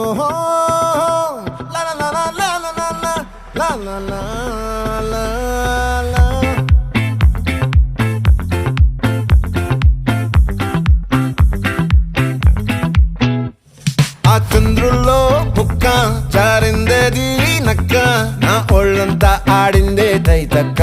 ఓహో లా లా లా లా లా లా లా లా లా లా లా. ఆ చంద్రుల్లో బుక్క జారిందేది నక్క, నా ఒళ్ళంతా ఆడిందే తైతక్క.